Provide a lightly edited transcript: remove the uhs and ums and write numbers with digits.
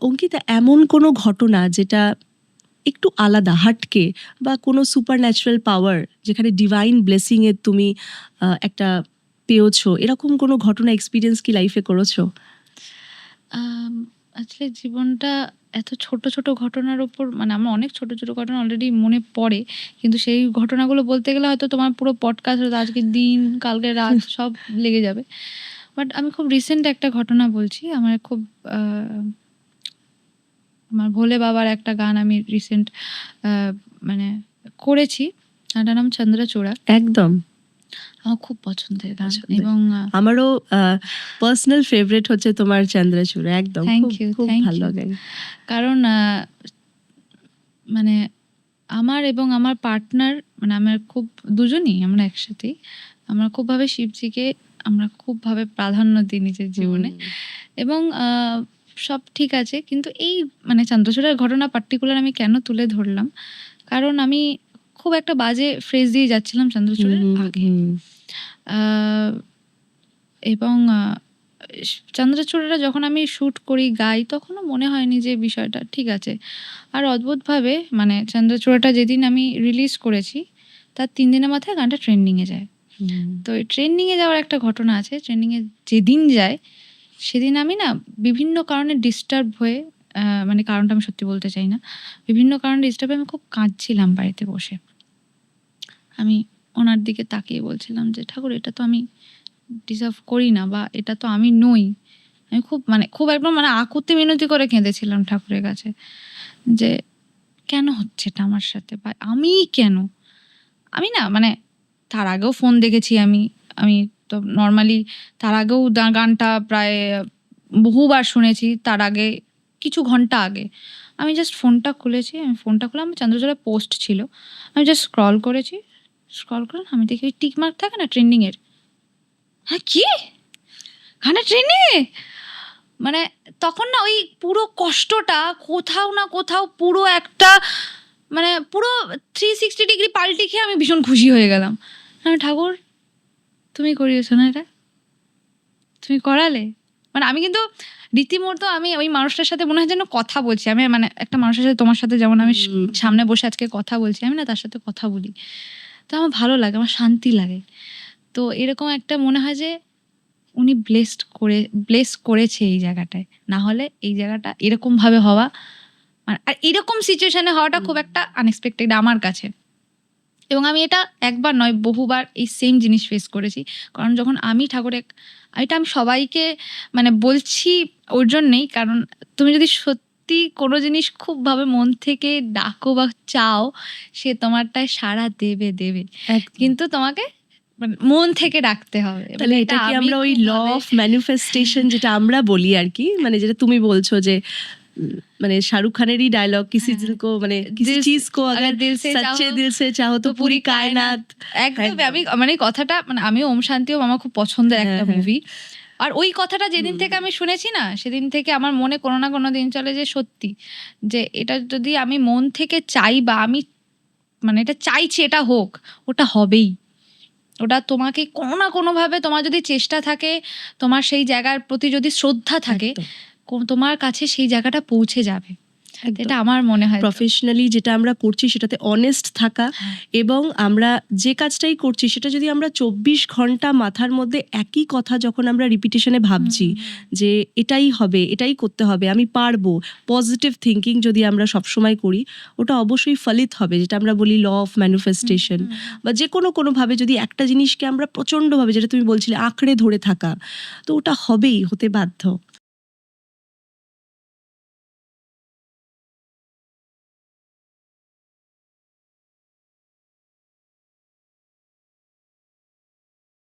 অঙ্কিতা, এমন কোনো ঘটনা যেটা একটু আলাদা, হাটকে, বা কোনো সুপার ন্যাচারাল পাওয়ার যেখানে ডিভাইন ব্লেসিং এর তুমি একটা পেয়েছো, এরকম কোনো ঘটনা এক্সপিরিয়েন্স কি লাইফে করেছো? আসলে জীবনটা এত ছোট ছোট ঘটনার ওপর, মানে আমার অনেক ছোট ছোট ঘটনা অলরেডি মনে পড়ে, কিন্তু সেই ঘটনাগুলো বলতে গেলে হয়তো তোমার পুরো পডকাস্ট, হয়তো আজকের দিন, কালকে রাত সব লেগে যাবে। বাট আমি খুব রিসেন্ট একটা ঘটনা বলছি। আমার খুব আমার ভোলে বাবার একটা গান আমি রিসেন্ট মানে করেছি, গানটার নাম চন্দ্রচূড়া। একদম আমার খুব পছন্দের গান। পছন্দের। এবং আমারও পার্সোনাল ফেভারিট হচ্ছে তোমার চন্দ্রচূড়া। একদম থ্যাংক খুব ইউ, খুব থ্যাংক ভালো ইউ। লাগে। কারণ মানে আমার এবং আমার পার্টনার, মানে আমার খুব দুজনই আমরা একসাথেই, আমরা খুবভাবে শিবজিকে আমরা খুবভাবে প্রাধান্য দিই নিজের জীবনে। এবং সব ঠিক আছে, কিন্তু এই মানে চন্দ্রচূড়ার ঘটনা পার্টিকুলার আমি কেন তুলে ধরলাম, কারণ আমি খুব একটা বাজে ফ্রেজ দিয়ে যাচ্ছিলাম চন্দ্রচূড়ার আগে। এবং চন্দ্রচূড়াটা যখন আমি শ্যুট করি, গাই, তখনও মনে হয়নি যে বিষয়টা ঠিক আছে। আর অদ্ভুতভাবে মানে চন্দ্রচূড়াটা যেদিন আমি রিলিজ করেছি তার 3 দিনের মাথায় গানটা ট্রেন্ডিংয়ে যায়। তো এই ট্রেন্ডিংয়ে যাওয়ার একটা ঘটনা আছে। ট্রেন্ডিংয়ে যেদিন যায় সেদিন আমি না বিভিন্ন কারণে ডিস্টার্ব হয়ে, মানে কারণটা আমি সত্যি বলতে চাই না, বিভিন্ন কারণে ডিস্টার্ব হয়ে আমি খুব কাঁদছিলাম বাড়িতে বসে। আমি ওনার দিকে তাকিয়ে বলছিলাম যে ঠাকুর, এটা তো আমি ডিজার্ভ করি না, বা এটা তো আমি নই। আমি খুব একদম মানে আকুতি মিনতি করে কেঁদেছিলাম ঠাকুরের কাছে যে কেন হচ্ছে এটা আমার সাথে, বা আমি কেন। আমি না মানে তার আগেও ফোন দেখেছি, আমি আমি তো নর্মালি তার আগেও গানটা প্রায় বহুবার শুনেছি। তার আগে কিছু ঘন্টা আগে আমি জাস্ট ফোনটা খুলেছি, আমি ফোনটা খুলে আমার চন্দ্রচূড়া পোস্ট ছিল, আমি জাস্ট স্ক্রল করেছি। স্ক্রল করে আমি দেখি ওই টিক মার্ক থাকে না ট্রেন্ডিংয়ের, হ্যাঁ কি গানটা ট্রেন্ডিংয়ে, মানে তখন না ওই পুরো কষ্টটা কোথাও না কোথাও পুরো একটা মানে পুরো 360 ডিগ্রি পাল্টি খেয়ে আমি ভীষণ খুশি হয়ে গেলাম। আমি ঠাকুর, তুমি করিয়েছো না এটা, তুমি করালে। মানে আমি কিন্তু রীতিমতো আমি ওই মানুষটার সাথে মনে হয় যেন কথা বলছি। আমি মানে একটা মানুষের সাথে, তোমার সাথে যেমন আমি সামনে বসে আজকে কথা বলছি, আমি না তার সাথে কথা বলি, তো আমার ভালো লাগে, আমার শান্তি লাগে। তো এরকম একটা মনে হয় যে উনি ব্লেস করেছে এই জায়গাটায়, না হলে এই জায়গাটা এরকম ভাবে হওয়া, মানে আর এরকম সিচুয়েশনে হওয়াটা খুব একটা আনএক্সপেক্টেড আমার কাছে। এবং আমি এটা একবার নয় বহুবার এই সেম জিনিস ফেস করেছি। কারণ যখন আমি ঠাকুরের, এটা আমি সবাইকে মানে বলছি ওর জন্যেই, কারণ তুমি যদি সত্যি কোনো জিনিস খুবভাবে মন থেকে ডাকো বা চাও, সে তোমারটায় সাড়া দেবে দেবে, কিন্তু তোমাকে মানে মন থেকে ডাকতে হবে। তাহলে এটা কি আমরা ওই ল অফ ম্যানিফেস্টেশন যেটা আমরা বলি আর কি, মানে যেটা তুমি বলছো যে মানে শাহরুখ খানেরই ডায়লগ, কিসি দিল কো মানে কিসি চিজ কো আগার সচ্চে দিল সে চাহো তো পুরি কায়নাত। একদম আমি মানে কথাটা, মানে আমি ওম শান্তি ওম আমার খুব পছন্দের একটা মুভি। আর ওই কথাটা যেদিন থেকে আমি শুনেছি না, সেদিন থেকে আমার মনে কোনো না কোনো দিন চলে যে সত্যি, যে এটা যদি আমি মন থেকে চাই, বা আমি মানে এটা চাইছি এটা হোক, ওটা হবেই। ওটা তোমাকে কোনো না কোনোভাবে, তোমার যদি চেষ্টা থাকে, তোমার সেই জায়গার প্রতি যদি শ্রদ্ধা থাকে, তোমার কাছে সেই জায়গাটা পৌঁছে যাবে। এটা আমার মনে হয় প্রফেশনালি যেটা আমরা করছি সেটাতে অনেস্ট থাকা, এবং আমরা যে কাজটাই করছি সেটা যদি আমরা 24 ঘন্টা মাথার মধ্যে একই কথা যখন আমরা রিপিটেশনে ভাবছি যে এটাই হবে, এটাই করতে হবে, আমি পারবো, পজিটিভ থিঙ্কিং যদি আমরা সবসময় করি, ওটা অবশ্যই ফলিত হবে। যেটা আমরা বলি ল অফ ম্যানিফেস্টেশন, বা যে কোনোভাবে যদি একটা জিনিসকে আমরা প্রচণ্ডভাবে, যেটা তুমি বলছিলে, আঁকড়ে ধরে থাকা, তো ওটা হবেই, হতে বাধ্য।